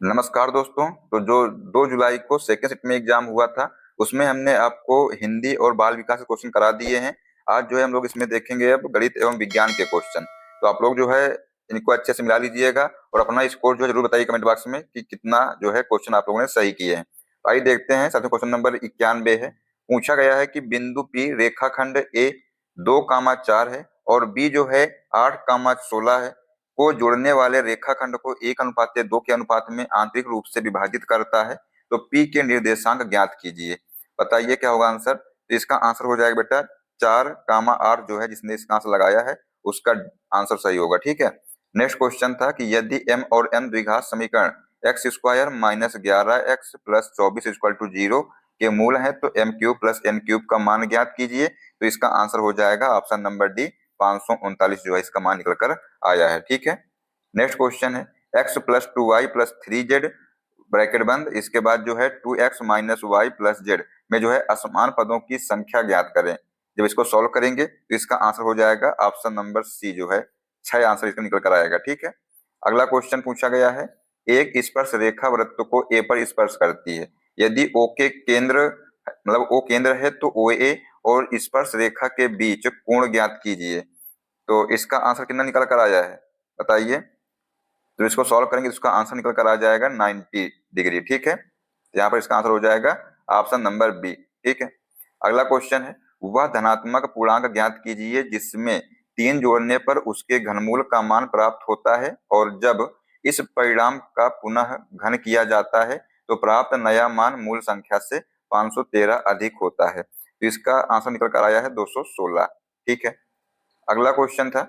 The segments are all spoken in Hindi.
नमस्कार दोस्तों। तो जो 2 जुलाई को सेकेंड शिफ्ट में एग्जाम हुआ था, उसमें हमने आपको हिंदी और बाल विकास के क्वेश्चन करा दिए हैं। आज जो है हम लोग इसमें देखेंगे अब गणित एवं विज्ञान के क्वेश्चन। तो आप लोग जो है इनको अच्छे से मिला लीजिएगा और अपना स्कोर जो है जरूर बताइए कमेंट बॉक्स में कि कितना जो है क्वेश्चन आप लोगों ने सही किए हैं। तो आइए देखते हैं। साथियों, क्वेश्चन नंबर 91 है। पूछा गया है कि बिंदु पी रेखाखंड ए 2,4 है और बी जो है 8,16 है को जोड़ने वाले रेखाखंड को 1:2 के अनुपात में आंतरिक रूप से विभाजित करता है। तो P के निर्देशांक ज्ञात कीजिए। बताइए क्या होगा आंसर। तो इसका आंसर हो जाएगा बेटा 4,8 जो है जिसने इसका आंसर लगाया है उसका आंसर सही होगा। ठीक है। नेक्स्ट क्वेश्चन था कि यदि m और n द्विघात समीकरण x square minus 11x plus 24 equal to 0 के मूल है तो m cube plus n cube का मान ज्ञात कीजिए। तो इसका आंसर हो जाएगा ऑप्शन नंबर डी 539 जो है इसका मान निकल कर आया है। ठीक है। नेक्स्ट क्वेश्चन है x plus 2y plus 3z bracket बंद, इसके बाद जो है 2x minus Y plus Z में जो है असमान पदों की संख्या ज्ञात करें। जब इसको सॉल्व करेंगे तो इसका आंसर हो जाएगा ऑप्शन नंबर सी जो है 6 आंसर इसका निकल कर आएगा। ठीक है। अगला क्वेश्चन पूछा गया है एक स्पर्श रेखा वृत्त को ए पर स्पर्श करती है। यदि ओ के केंद्र मतलब ओ केंद्र है तो ओ ए और स्पर्श रेखा के बीच कोण ज्ञात कीजिए। तो इसका आंसर कितना निकल कर आया है बताइए। तो इसको सॉल्व करेंगे तो इसका आंसर निकल कर आ जाएगा 90 डिग्री। ठीक है। तो यहाँ पर इसका आंसर हो जाएगा ऑप्शन नंबर बी। ठीक है। अगला क्वेश्चन है वह धनात्मक पूर्णांक ज्ञात कीजिए जिसमें 3 जोड़ने पर उसके घनमूल का मान प्राप्त होता है और जब इस परिणाम का पुनः घन किया जाता है तो प्राप्त नया मान मूल संख्या से 513 अधिक होता है। तो इसका आंसर निकल कर आया है 216। ठीक है। अगला क्वेश्चन था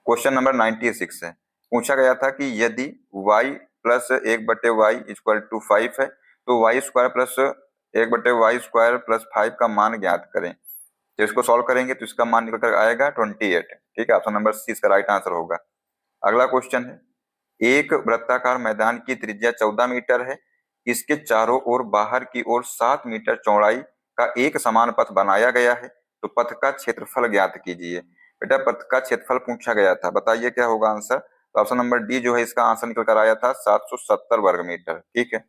क्वेश्चन नंबर 96 है। पूछा गया था कि यदि y plus 1/y equal to 5 है तो y square plus 1/y square plus 5 का मान ज्ञात करें। तो इसको सॉल्व करेंगे तो इसका मान निकल कर आएगा 28। ठीक है। ऑप्शन नंबर सी इसका राइट आंसर होगा। अगला क्वेश्चन है एक वृत्ताकार मैदान की त्रिज्या 14 मीटर है। इसके चारों ओर बाहर की ओर 7 मीटर चौड़ाई का एक समान पथ बनाया गया है। तो पथ का क्षेत्रफल ज्ञात कीजिए। बेटा पथ का क्षेत्रफल पूछा गया था, बताइए क्या होगा आंसर। तो ऑप्शन नंबर डी जो है इसका आंसर निकल कर आया था 770 वर्ग मीटर। ठीक है।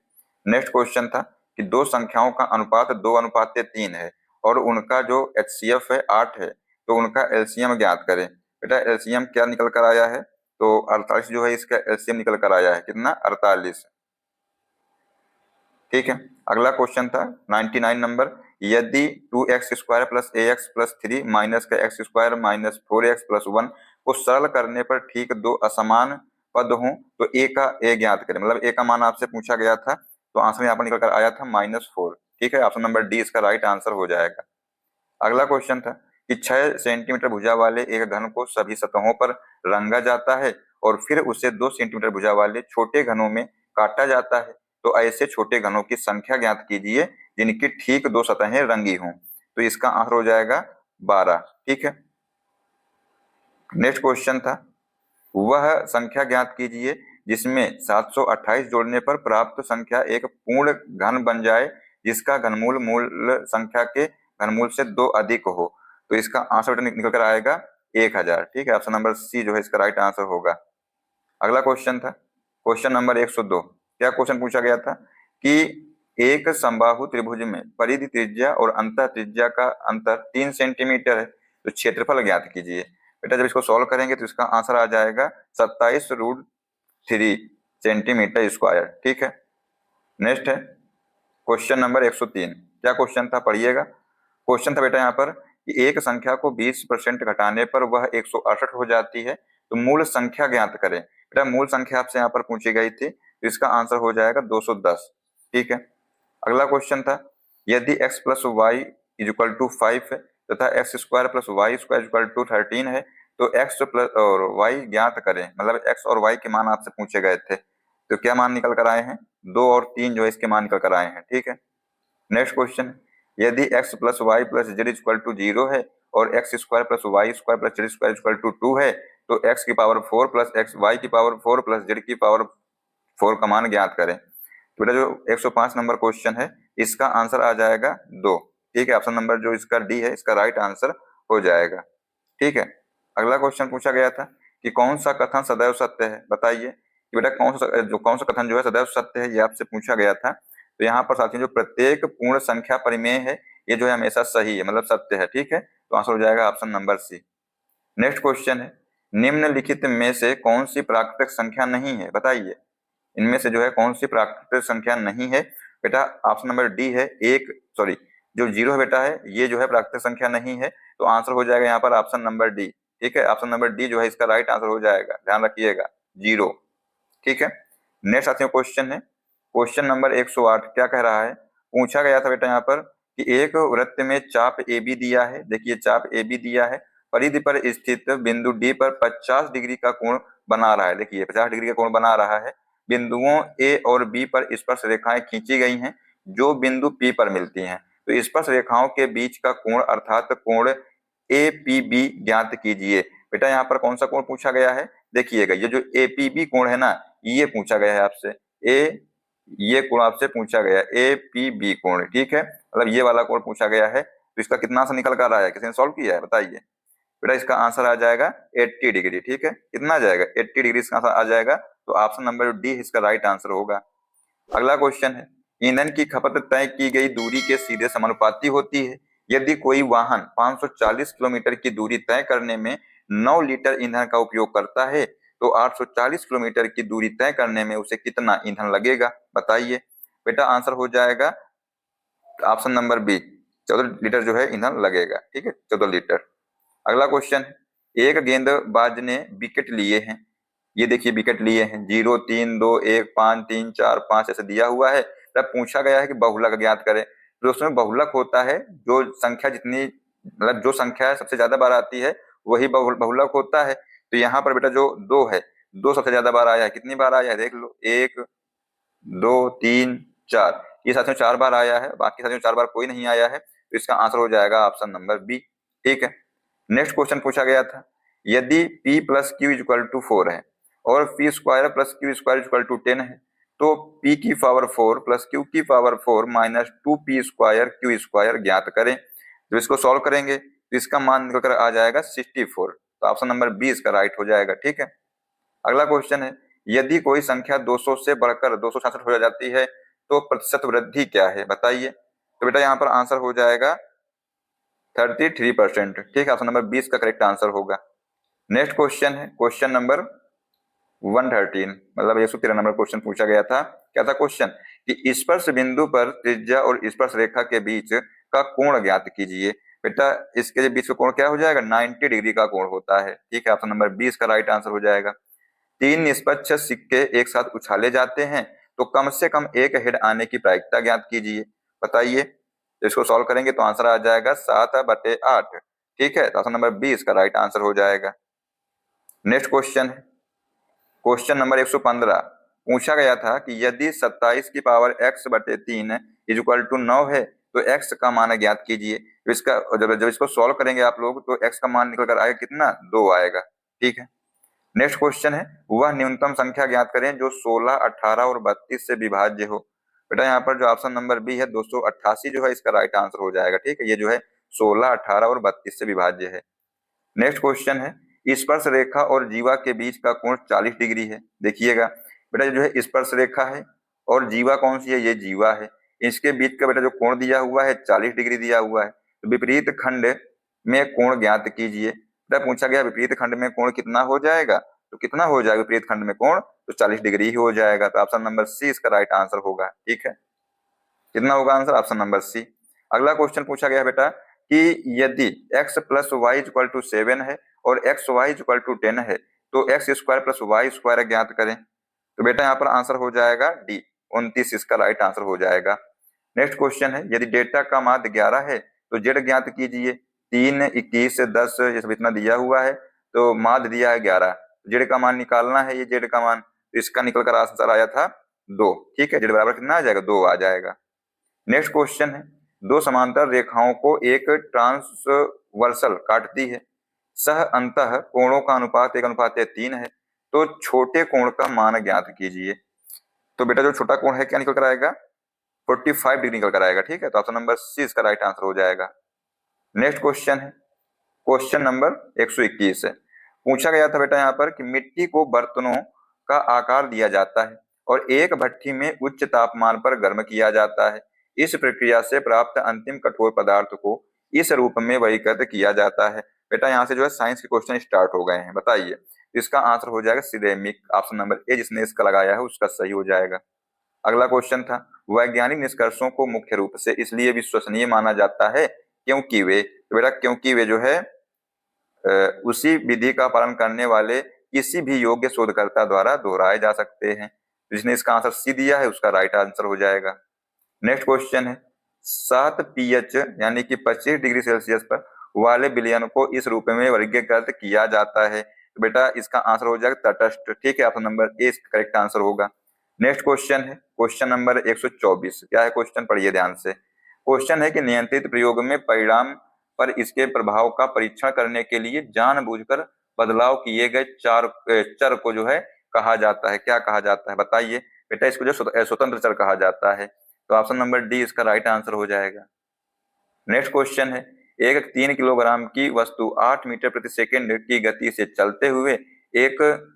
नेक्स्ट क्वेश्चन था कि दो संख्याओं का अनुपात 2:3 है और उनका जो एचसीएफ है 8 है तो उनका एलसीएम ज्ञात करें। बेटा एलसीएम क्या निकल कर आया है तो 48 जो है इसका एलसीएम निकल कर आया है कितना 48। ठीक है। अगला क्वेश्चन था 99 नंबर यदि 2x स्क्वायर प्लस ए एक्स प्लस 3 माइनस का x square minus 4x plus 1 को सरल करने पर ठीक दो असमान पद हों तो ए का ए ज्ञात करें। मतलब ए का मान आपसे पूछा गया था तो आंसर यहाँ पर निकल कर आया था -4। ठीक है। ऑप्शन नंबर डी इसका राइट आंसर हो जाएगा। अगला क्वेश्चन था कि 6 सेंटीमीटर भुजा वाले एक घन को सभी सतहों पर रंगा जाता है और फिर उसे 2 सेंटीमीटर भुजा वाले छोटे घनों में काटा जाता है। तो ऐसे छोटे घनों की संख्या ज्ञात कीजिए जिनकी ठीक 2 सतहें रंगी हों। तो इसका आंसर हो जाएगा 12। ठीक है। नेक्स्ट क्वेश्चन था वह संख्या ज्ञात कीजिए जिसमें 728 जोड़ने पर प्राप्त संख्या एक पूर्ण घन बन जाए जिसका घनमूल मूल संख्या के घनमूल से 2 अधिक हो। तो इसका आंसर निकल कर आएगा 1000। ठीक है। ऑप्शन नंबर सी जो है इसका राइट आंसर होगा। अगला क्वेश्चन था क्वेश्चन नंबर 102। क्या क्वेश्चन पूछा गया था कि एक समबाहु त्रिभुज में परिधि त्रिज्या और अंतः त्रिज्या का अंतर 3 सेंटीमीटर है तो क्षेत्रफल ज्ञात कीजिए। बेटा जब इसको सॉल्व करेंगे तो इसका आंसर आ जाएगा 27√3 सेंटीमीटर स्क्वायर। ठीक है। नेक्स्ट है क्वेश्चन नंबर 103। क्या क्वेश्चन था पढ़िएगा। क्वेश्चन था बेटा यहाँ पर कि एक संख्या को 20% घटाने पर वह 168 हो जाती है तो मूल संख्या ज्ञात करें। बेटा मूल संख्या आपसे यहाँ पर पूछी गई थी तो इसका आंसर हो जाएगा 210। ठीक है। अगला क्वेश्चन था यदि x plus y equal to 5 है तथा x square plus y square equal to 13 है तो x प्लस और y ज्ञात करें। मतलब x और y के मान आपसे पूछे गए थे तो क्या मान निकल कर आए हैं 2 और 3 जो है इसके मान निकल कर आए हैं। ठीक है। नेक्स्ट क्वेश्चन यदि x plus y plus z equal to 0 है और x square plus y square plus z square equal to 2 है तो x की पावर 4 प्लस एक्स वाई की पावर 4 प्लस जेड की पावर 4 का मान ज्ञात करें। तो बेटा जो 105 नंबर क्वेश्चन है इसका आंसर आ जाएगा 2। ठीक है। ऑप्शन नंबर जो इसका डी है इसका राइट आंसर हो जाएगा। ठीक है। अगला क्वेश्चन पूछा गया था कि कौन सा कथन सदैव सत्य है। बताइए कि बेटा कौन सा कथन जो है सदैव सत्य है, ये आपसे पूछा गया था। तो यहाँ पर साथियों जो प्रत्येक पूर्ण संख्या परिमेय है ये जो है हमेशा सही है, मतलब सत्य है, ठीक है। तो आंसर हो जाएगा option number C. Next question है, निम्नलिखित में से कौन सी प्राकृतिक संख्या नहीं है, बताइए। इनमें से जो है कौन सी प्राकृतिक संख्या नहीं है? बेटा ऑप्शन नंबर डी है जो जीरो है बेटा है ये जो है प्राकृतिक संख्या नहीं है। तो आंसर हो जाएगा यहाँ पर ऑप्शन नंबर डी, ठीक है। ऑप्शन नंबर डी जो है इसका राइट आंसर हो जाएगा, ध्यान रखिएगा, जीरो, ठीक है। नेक्स्ट साथियों क्वेश्चन है, क्वेश्चन नंबर 108 क्या कह रहा है? पूछा गया था बेटा यहाँ पर कि एक वृत्त में चाप ए बी दिया है, देखिए चाप ए बी दिया है, परिधि पर स्थित बिंदु डी पर 50 डिग्री का कोण बना रहा है, देखिए 50 डिग्री का कोण बना रहा है। बिंदुओं ए और बी पर स्पर्श रेखाएं खींची गई हैं जो बिंदु पी पर मिलती हैं। तो स्पर्श रेखाओं के बीच का कोण अर्थात कोण ए पी बी ज्ञात कीजिए। बेटा यहाँ पर कौन सा कोण पूछा गया है? देखिएगा ये जो ए पी बी कोण है ना, ये पूछा गया है आपसे, ये कोण आपसे पूछा गया ए पी बी कोण, ठीक है, मतलब ये वाला कोण पूछा गया है। तो इसका कितना आंसर निकल कर आया है, किसी ने सॉल्व किया है, बताइए। बेटा इसका आंसर आ जाएगा 80 डिग्री, ठीक है। कितना आ जाएगा? 80 डिग्री इसका आंसर आ जाएगा। तो ऑप्शन नंबर डी इसका राइट आंसर होगा। अगला क्वेश्चन है, ईंधन की खपत तय की गई दूरी के सीधे समानुपाती होती है। यदि कोई वाहन 540 किलोमीटर की दूरी तय करने में 9 लीटर ईंधन का उपयोग करता है तो 840 किलोमीटर की दूरी तय करने में उसे कितना ईंधन लगेगा, बताइए। बेटा आंसर हो जाएगा ऑप्शन नंबर बी, 14 लीटर जो है ईंधन लगेगा, ठीक है, 14 लीटर। अगला क्वेश्चन, एक गेंदबाज ने विकेट लिए हैं, ये देखिए विकेट लिए हैं 0 3 2 1 5 3 4 5 ऐसे दिया हुआ है। तब पूछा गया है कि बहुलक ज्ञात करें। तो उसमें बहुलक होता है जो संख्या जितनी मतलब जो संख्या सबसे ज्यादा बार आती है वही बहुलक होता है। तो यहाँ पर बेटा जो 2 है, 2 सबसे ज्यादा बार आया है, कितनी बार आया है देख लो, 1 2 3 4, ये साथियों 4 बार आया है, बाकी साथियों 4 बार कोई नहीं आया है। तो इसका आंसर हो जाएगा ऑप्शन नंबर बी, ठीक है। नेक्स्ट क्वेश्चन पूछा गया था, यदि p plus q equal to 4 है और p square plus q square equal to 10 है तो p की पावर 4 प्लस q की power 4 minus 2p square q square ज्ञात करें। तो इसको सॉल्व करेंगे तो इसका मान निकल कर आ जाएगा 64। तो ऑप्शन नंबर बी इसका राइट हो जाएगा, ठीक है। अगला क्वेश्चन है, यदि कोई संख्या 200 से बढ़कर 266 हो जाती है तो प्रतिशत वृद्धि क्या है, बताइए। तो बेटा यहाँ पर आंसर हो जाएगा 33%, ठीक है, ऑप्शन नंबर 20 का करेक्ट आंसर होगा। नेक्स्ट क्वेश्चन है क्वेश्चन नंबर 113, मतलब 113 नंबर क्वेश्चन पूछा गया था। क्या था क्वेश्चन कि स्पर्श बिंदु पर त्रिज्या और स्पर्श रेखा के बीच का कोण ज्ञात कीजिए। बेटा इसके बीच का कोण क्या हो जाएगा? 90 डिग्री का कोण होता है, ठीक है, ऑप्शन नंबर 20 का राइट आंसर हो जाएगा। 3 निष्पक्ष सिक्के एक साथ उछाले जाते हैं तो कम से कम एक हेड आने की प्रायिकता ज्ञात कीजिए, बताइए। तो इसको सॉल्व करेंगे तो आंसर आ जाएगा 7/8, ठीक है, तो ऑप्शन नंबर 20 का राइट आंसर हो जाएगा। नेक्स्ट क्वेश्चन है क्वेश्चन नंबर 115, पूछा गया था कि यदि 27 की पावर x/3 इक्वल टू 9 है तो x का मान ज्ञात कीजिए। तो इसका जब इसको सॉल्व करेंगे आप लोग तो x का मान निकल कर आएगा कितना? 2 आएगा, ठीक है। नेक्स्ट क्वेश्चन है, वह न्यूनतम संख्या ज्ञात करें जो 16, 18 और 32 से विभाज्य हो। बेटा यहाँ पर जो ऑप्शन नंबर बी है 288 जो है इसका राइट आंसर हो जाएगा, ठीक है, ये जो है 16, 18 और 32 से विभाज्य है। नेक्स्ट क्वेश्चन है, स्पर्श रेखा और जीवा के बीच का कोण 40 डिग्री है, देखिएगा। बेटा जो है स्पर्श रेखा है और जीवा कौन सी है? ये जीवा है, इसके बीच का बेटा जो कोण दिया हुआ है 40 डिग्री दिया हुआ है। तो विपरीत खंड में कोण ज्ञात कीजिए। बेटा पूछा गया विपरीत खंड में कोण कितना हो जाएगा, तो कितना हो जाएगा विपरीत खंड में कोण? तो 40 डिग्री ही हो जाएगा। तो ऑप्शन नंबर सी इसका राइट आंसर होगा, ठीक है। कितना होगा आंसर? ऑप्शन नंबर सी। अगला क्वेश्चन पूछा गया बेटा कि यदि x plus y equal to 7 है और एक्स वाई इक्वल टू 10 है तो x square plus y square ज्ञात करें। तो बेटा यहाँ पर आंसर हो जाएगा डी, 29 इसका राइट आंसर हो जाएगा। नेक्स्ट क्वेश्चन है, यदि डेटा का माध्य 11 है तो जेड ज्ञात कीजिए। 3, 21, 10 ये सब इतना दिया हुआ है तो माध्य दिया है 11, जेड का मान निकालना है, ये जेड का मान, तो इसका निकल कर आंसर आया था 2, ठीक है, जेड बराबर कितना आ जाएगा? 2 आ जाएगा। नेक्स्ट क्वेश्चन है, दो समांतर रेखाओं को एक ट्रांसवर्सल काटती है, सह अंतः कोणों का अनुपात 1:3 है, तो छोटे कोण का मान ज्ञात कीजिए। तो बेटा जो छोटा कोण है क्या निकल कर आएगा? 45 डिग्री निकल कर आएगा, ठीक है, तो ऑप्शन नंबर सी इसका राइट आंसर हो जाएगा। नेक्स्ट क्वेश्चन है क्वेश्चन नंबर 121 है, पूछा गया था बेटा यहाँ पर कि मिट्टी को बर्तनों का आकार दिया जाता है और एक भट्ठी में उच्च तापमान पर गर्म किया जाता है। इस प्रक्रिया से प्राप्त अंतिम कठोर पदार्थ को इस रूप में वर्गीकृत किया जाता है। बेटा यहाँ से जो है साइंस के क्वेश्चन स्टार्ट हो गए हैं। बताइए, इसका आंसर हो जाएगा सिरेमिक। ऑप्शन नंबर ए जिसने इसका लगाया है उसका सही हो जाएगा। अगला क्वेश्चन था, वैज्ञानिक निष्कर्षों को मुख्य रूप से इसलिए विश्वसनीय माना जाता है क्योंकि वे, तो बेटा क्योंकि वे जो है उसी विधि का पालन करने वाले किसी भी योग्य शोधकर्ता द्वारा दोहराए जा सकते हैं। जिसने इसका आंसर सी दिया है उसका राइट आंसर हो जाएगा। नेक्स्ट क्वेश्चन है, 7 pH यानी कि 25 डिग्री सेल्सियस पर वाले विलयन को इस रूप में वर्गीकृत किया जाता है। तो बेटा इसका आंसर हो जाएगा तटस्थ। ठीक है, ऑप्शन नंबर ए इसका करेक्ट आंसर होगा। नेक्स्ट क्वेश्चन है क्वेश्चन नंबर 124। क्या है क्वेश्चन, पढ़िए ध्यान से। क्वेश्चन है कि नियंत्रित प्रयोग में परिणाम पर इसके प्रभाव का परीक्षण करने के लिए जानबूझकर बदलाव किए गए चर को जो है कहा जाता है, क्या कहा जाता है बताइए। बेटा इसको जो स्वतंत्र चर कहा जाता है। तो ऑप्शन नंबर डी इसका राइट आंसर हो जाएगा। नेक्स्ट क्वेश्चन है, एक 3 किलोग्राम की वस्तु 8 मीटर प्रति सेकंड की गति से चलते हुए एक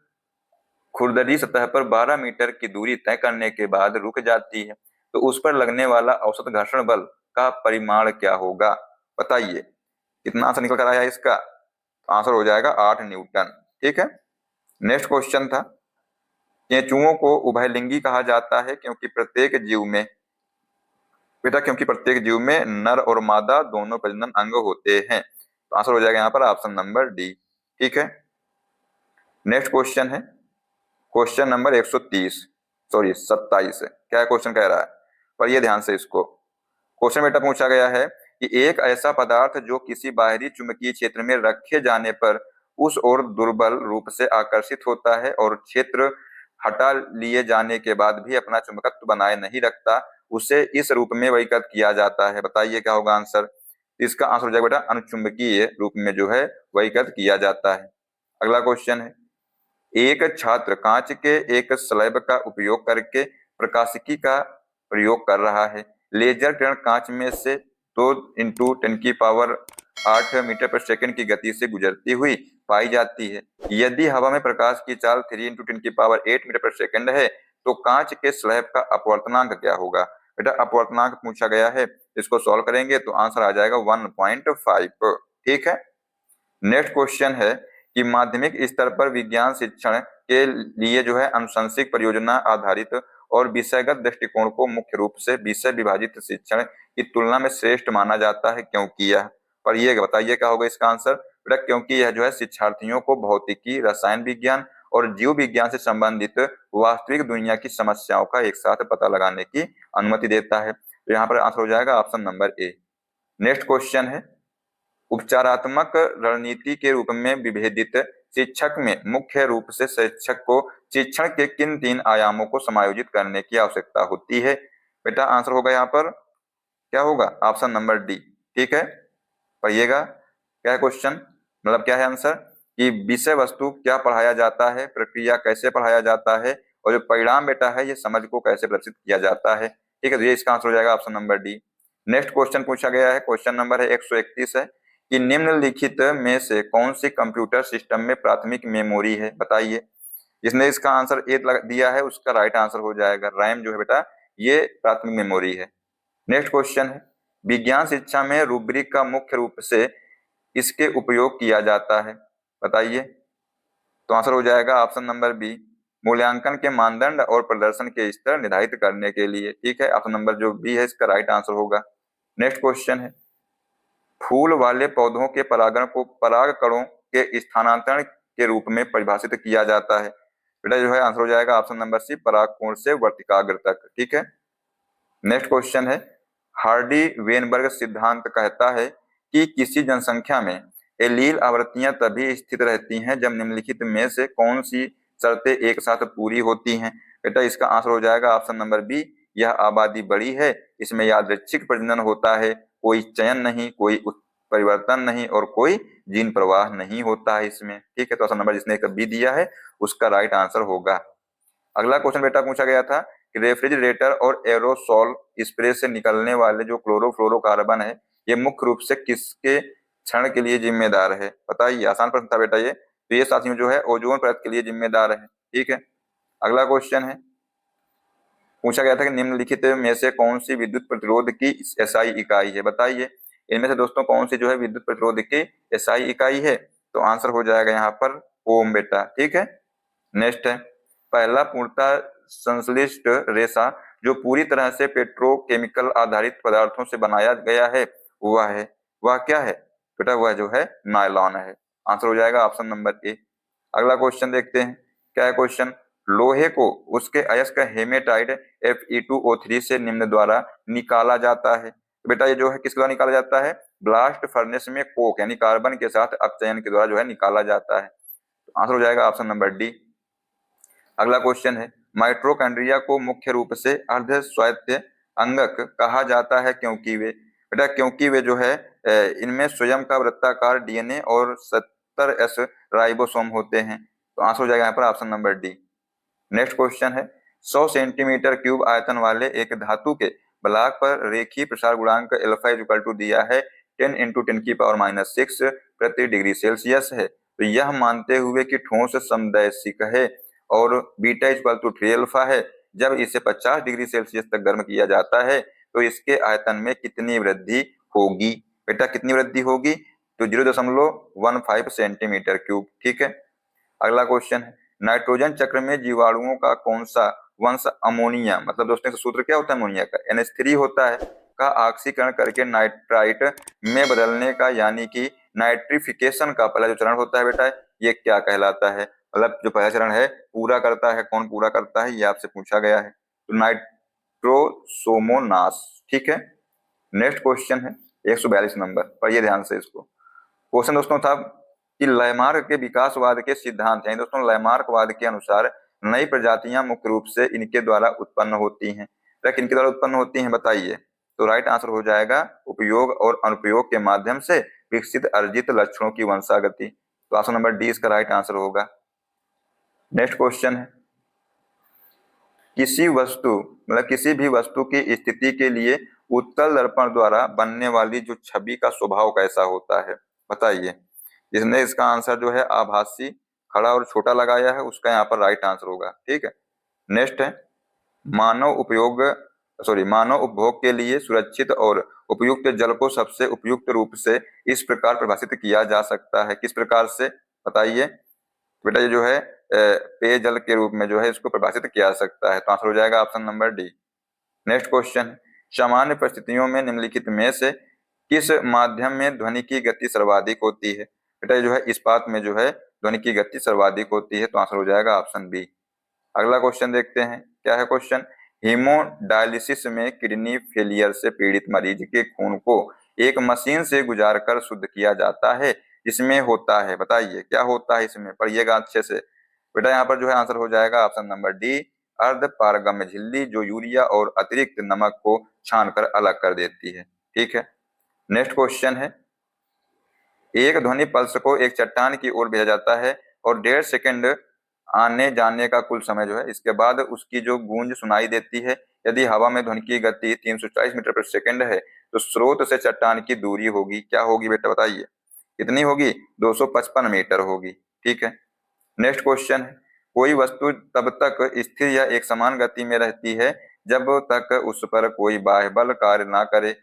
खुरदरी सतह पर 12 मीटर की दूरी तय करने के बाद रुक जाती है, तो उस पर लगने वाला औसत घर्षण बल का परिमाण क्या होगा बताइए। कितना आंसर निकल कर आया इसका, आंसर हो जाएगा 8 न्यूटन। ठीक है। नेक्स्ट क्वेश्चन था, केंचुओं को उभयलिंगी कहा जाता है क्योंकि प्रत्येक जीव में, बेटा क्योंकि प्रत्येक जीव में नर और मादा दोनों प्रजनन अंग होते हैं। तो आंसर हो जाएगा यहाँ पर ऑप्शन नंबर डी। ठीक है। नेक्स्ट क्वेश्चन है क्वेश्चन नंबर 27 है। क्या क्वेश्चन कह रहा है, पढ़िए ध्यान से इसको। क्वेश्चन बेटा पूछा गया है कि एक ऐसा पदार्थ जो किसी बाहरी चुंबकीय क्षेत्र में रखे जाने पर उस ओर दुर्बल रूप से आकर्षित होता है और क्षेत्र हटा लिए जाने के बाद भी अपना चुंबकत्व बनाए नहीं रखता, उसे इस रूप में वर्गीकृत किया जाता है। बताइए क्या होगा आंसर। इसका आंसर हो जाएगा बेटा अनुचुंबकीय रूप में जो है वर्गीकृत किया जाता है। अगला क्वेश्चन है, एक छात्र कांच के एक स्लैब का उपयोग करके प्रकाशिकी का प्रयोग कर रहा है। लेजर किरण कांच में से 2 × 10⁸ मीटर पर सेकंड की गति से गुजरती हुई पाई जाती है। यदि हवा में प्रकाश की चाल 3 × 10⁸ मीटर पर सेकंड है तो कांच के स्लैब का अपवर्तनांक क्या होगा। बेटा अपवर्तनांक पूछा गया है, इसको सॉल्व करेंगे तो आंसर आ जाएगा 1.5। ठीक है। नेक्स्ट क्वेश्चन है कि माध्यमिक स्तर पर विज्ञान शिक्षण के लिए जो है अनुशंसित परियोजना आधारित और विषयगत दृष्टिकोण को मुख्य रूप से विषय विभाजित शिक्षण की तुलना में श्रेष्ठ माना जाता है क्योंकि यह, पर ये बताइए क्या होगा इसका आंसर। बेटा क्योंकि यह जो है शिक्षार्थियों को भौतिकी, रसायन विज्ञान और जीव विज्ञान से संबंधित वास्तविक दुनिया की समस्याओं का एक साथ पता लगाने की अनुमति देता है। तो यहाँ पर आंसर हो जाएगा option number A. Next question है, उपचारात्मक रणनीति के रूप में विभेदित शिक्षक में मुख्य रूप से शिक्षक को शिक्षण के किन 3 आयामों को समायोजित करने की आवश्यकता होती है। बेटा आंसर होगा यहाँ पर क्या होगा, ऑप्शन नंबर डी। ठीक है, पढ़िएगा क्या है क्वेश्चन, मतलब क्या है आंसर कि विषय वस्तु क्या पढ़ाया जाता है, प्रक्रिया कैसे पढ़ाया जाता है और जो परिणाम बेटा है ये समझ को कैसे प्रदर्शित किया जाता है। ठीक है, तो ये इसका आंसर हो जाएगा option number D. Next question पूछा गया है, क्वेश्चन नंबर है 131 है कि निम्नलिखित में से कौन सी कंप्यूटर सिस्टम में प्राथमिक मेमोरी है बताइए। जिसने इसका आंसर ए दिया है उसका राइट आंसर हो जाएगा रैम जो है बेटा ये प्राथमिक मेमोरी है। नेक्स्ट क्वेश्चन है, विज्ञान शिक्षा में रूब्रिक का मुख्य रूप से इसके उपयोग किया जाता है बताइए। तो आंसर हो जाएगा ऑप्शन नंबर बी, मूल्यांकन के मानदंड और प्रदर्शन के स्तर निर्धारित करने के लिए। ठीक है, ऑप्शन नंबर जो बी है इसका राइट आंसर होगा। नेक्स्ट क्वेश्चन है, फूल वाले पौधों के परागण को परागकणों के स्थानांतरण के रूप में परिभाषित किया जाता है। बेटा जो है आंसर हो जाएगा ऑप्शन नंबर सी, परागकोण से वर्तिकाग्र तक। ठीक है। नेक्स्ट क्वेश्चन है, हार्डी वेनबर्ग सिद्धांत कहता है कि किसी जनसंख्या में एलील आवृत्तियां तभी स्थित रहती हैं जब निम्नलिखित में से कौन सी शर्तें एक साथ पूरी होती हैं। बेटा इसका आंसर हो जाएगा ऑप्शन नंबर बी, यह आबादी बड़ी है, इसमें यादृच्छिक प्रजनन होता है, कोई चयन नहीं, कोई परिवर्तन नहीं और कोई जीन प्रवाह नहीं होता है इसमें। ठीक है, तो ऑप्शन नंबर जिसने बी दिया है उसका राइट आंसर होगा। अगला क्वेश्चन बेटा पूछा गया था कि रेफ्रिजरेटर और एरोसोल स्प्रे से निकलने वाले जो क्लोरोफ्लोरोकार्बन है ये मुख्य रूप से किसके क्षरण के लिए जिम्मेदार है बताइए। आसान प्रश्न था बेटा ये। तो ये साथियों जो है ओजोन परत के लिए जिम्मेदार है। ठीक है। अगला क्वेश्चन है, पूछा गया था कि निम्नलिखित में से कौन सी विद्युत प्रतिरोध की एसआई इकाई है, बताइए इनमें से दोस्तों कौन सी जो है विद्युत प्रतिरोध की एसआई इकाई है। तो आंसर हो जाएगा यहाँ पर ओम बेटा, ठीक है। नेक्स्ट है, पहला पूर्णतः संश्लिष्ट रेशा जो पूरी तरह से पेट्रोकेमिकल आधारित पदार्थों से बनाया गया है वह क्या है बेटा, वह जो है नायलॉन है। आंसर हो जाएगा ऑप्शन नंबर ए। अगला क्वेश्चन देखते हैं, क्या है क्वेश्चन, लोहे को उसके अयस्क हेमेटाइट Fe2O3 से निम्न द्वारा निकाला जाता है। तो बेटा ये जो है किस द्वारा निकाला जाता है, ब्लास्ट फर्नेस में कोक यानी कार्बन के साथ अपचयन के द्वारा जो है निकाला जाता है। तो आंसर हो जाएगा ऑप्शन नंबर डी। अगला क्वेश्चन है, माइटोकॉन्ड्रिया को मुख्य रूप से अर्ध स्वायत्त अंगक कहा जाता है क्योंकि वे, बेटा क्योंकि वे जो है इनमें स्वयं का वृत्ताकार डीएनए और 70S राइबोसोम होते हैं। तो आंसर हो जाएगा यहाँ पर option number D. Next question है, 100 सेंटीमीटर क्यूब आयतन वाले एक धातु के ब्लॉक पर रेखीय प्रसार गुणांक अल्फा इक्वल टू दिया है 10 × 10⁻⁶ प्रति डिग्री सेल्सियस है। तो यह मानते हुए कि ठोस समदैशिक है और बीटा इक्वल टू 3 अल्फा है, जब इसे 50 डिग्री सेल्सियस तक गर्म किया जाता है तो इसके आयतन में कितनी वृद्धि होगी, बेटा कितनी वृद्धि होगी, तो 0.15 सेंटीमीटर क्यूब, ठीक है। अगला क्वेश्चन है, नाइट्रोजन चक्र में जीवाणुओं का कौन सा वंश अमोनिया, मतलब दोस्तों इसका सूत्र क्या होता है अमोनिया का, NH3 होता है, का ऑक्सीकरण करके नाइट्राइट में बदलने का यानी कि नाइट्रिफिकेशन का पहला जो चरण होता है बेटा ये क्या कहलाता है, मतलब जो पहला चरण है पूरा करता है, कौन पूरा करता है ये आपसे पूछा गया है, तो नाइट्रोसोमोनास, ठीक है। नेक्स्ट क्वेश्चन है 142 नंबर, पढ़िए ध्यान से इसको। क्वेश्चन दोस्तों था कि लैमार्क के विकासवाद के सिद्धांत हैं दोस्तों, लैमार्कवाद के अनुसार नई प्रजातियां मुख्य रूप से इनके द्वारा उत्पन्न होती हैं। किनके द्वारा उत्पन्न होती हैं बताइए, तो राइट आंसर हो जाएगा उपयोग और अनुपयोग के माध्यम से विकसित अर्जित लक्षणों की वंशागति। तो ऑप्शन नंबर डी इसका राइट आंसर होगा। नेक्स्ट क्वेश्चन है, किसी वस्तु मतलब किसी भी वस्तु की स्थिति के लिए उत्तल दर्पण द्वारा बनने वाली जो छवि का स्वभाव कैसा होता है बताइए। जिसने इसका आंसर जो है आभासी खड़ा और छोटा लगाया है उसका यहाँ पर राइट आंसर होगा, ठीक है। नेक्स्ट है, मानव उपभोग के लिए सुरक्षित और उपयुक्त जल को सबसे उपयुक्त रूप से इस प्रकार परिभाषित किया जा सकता है, किस प्रकार से बताइए। बेटा ये जो है पेयजल के रूप में जो है इसको परिभाषित किया जा सकता है, तो आंसर हो जाएगा option number D. Next question, सामान्य परिस्थितियों में निम्नलिखित में से किस माध्यम में ध्वनि की गति सर्वाधिक होती है, बेटा जो है इस्पात में जो है ध्वनि की गति सर्वाधिक होती है, तो आंसर हो जाएगा ऑप्शन बी। अगला क्वेश्चन देखते हैं, क्या है क्वेश्चन, हीमोडायलिसिस में किडनी फेलियर से पीड़ित मरीज के खून को एक मशीन से गुजार कर शुद्ध किया जाता है, इसमें होता है बताइए क्या होता है इसमें, पढ़िएगा अच्छे से बेटा। यहाँ पर जो है आंसर हो जाएगा ऑप्शन नंबर डी, अर्ध पारगम्य झिल्ली जो यूरिया और अतिरिक्त नमक को छानकर अलग कर देती है, ठीक है। नेक्स्ट क्वेश्चन है, एक ध्वनि पल्स को एक चट्टान की ओर भेजा जाता है और 1.5 सेकंड आने जाने का कुल समय जो है इसके बाद उसकी जो गूंज सुनाई देती है। यदि हवा में ध्वनि की गति 340 मीटर प्रति सेकंड है तो स्रोत से चट्टान की दूरी होगी, क्या होगी बेटा बताइए, कितनी होगी, 255 मीटर होगी, ठीक है। नेक्स्ट क्वेश्चन है, कोई वस्तु तब तक स्थिर या एक समान गति में रहती है जब तक उस पर कोई बाह्य बल कार्य ना करे,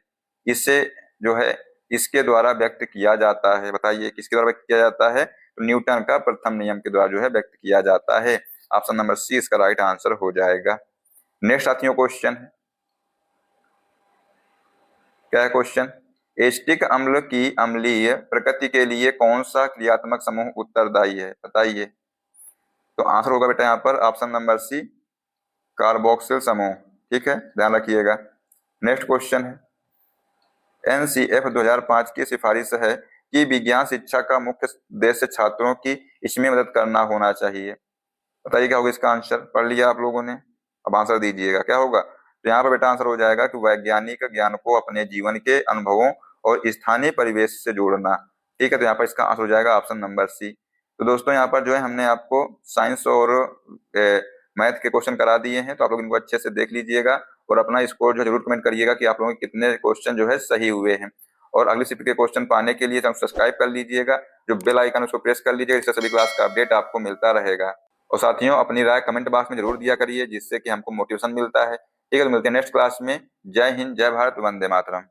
इसे जो है इसके द्वारा व्यक्त किया जाता है, बताइए किसके द्वारा व्यक्त किया जाता है, तो न्यूटन का प्रथम नियम के द्वारा जो है व्यक्त किया जाता है। ऑप्शन नंबर सी इसका राइट आंसर हो जाएगा। नेक्स्ट साथियों क्वेश्चन है, क्या है क्वेश्चन, एसिटिक अम्ल की अम्लीय प्रकृति के लिए कौन सा क्रियात्मक समूह उत्तरदायी है बताइए। तो आंसर होगा बेटा यहाँ पर ऑप्शन नंबर सी, कार्बोक्सिल समूह, ठीक है, ध्यान रखिएगा। नेक्स्ट क्वेश्चन है, NCF 2005 की सिफारिश है कि विज्ञान शिक्षा का मुख्य उद्देश्य छात्रों की इसमें मदद करना होना चाहिए, बताइए क्या होगा इसका आंसर, पढ़ लिया आप लोगों ने, अब आंसर दीजिएगा क्या होगा। तो यहाँ पर बेटा आंसर हो जाएगा कि वैज्ञानिक ज्ञान को अपने जीवन के अनुभवों और स्थानीय परिवेश से जोड़ना, ठीक है। तो यहाँ पर इसका आंसर हो जाएगा ऑप्शन नंबर सी। तो दोस्तों यहाँ पर जो है हमने आपको साइंस और मैथ के क्वेश्चन करा दिए हैं, तो आप लोग इनको अच्छे से देख लीजिएगा और अपना स्कोर जो जरूर कमेंट करिएगा कि आप लोगों के कितने क्वेश्चन जो है सही हुए हैं। और अगली शिफ्ट के क्वेश्चन पाने के लिए सब्सक्राइब कर लीजिएगा, जो बेल आइकन उसको प्रेस कर लीजिएगा, इससे सभी क्लास का अपडेट आपको मिलता रहेगा। और साथियों अपनी राय कमेंट बॉक्स में जरूर दिया करिए, जिससे कि हमको मोटिवेशन मिलता है। ठीक है, तो मिलते हैं नेक्स्ट क्लास में। जय हिंद, जय भारत, वंदे मातरम।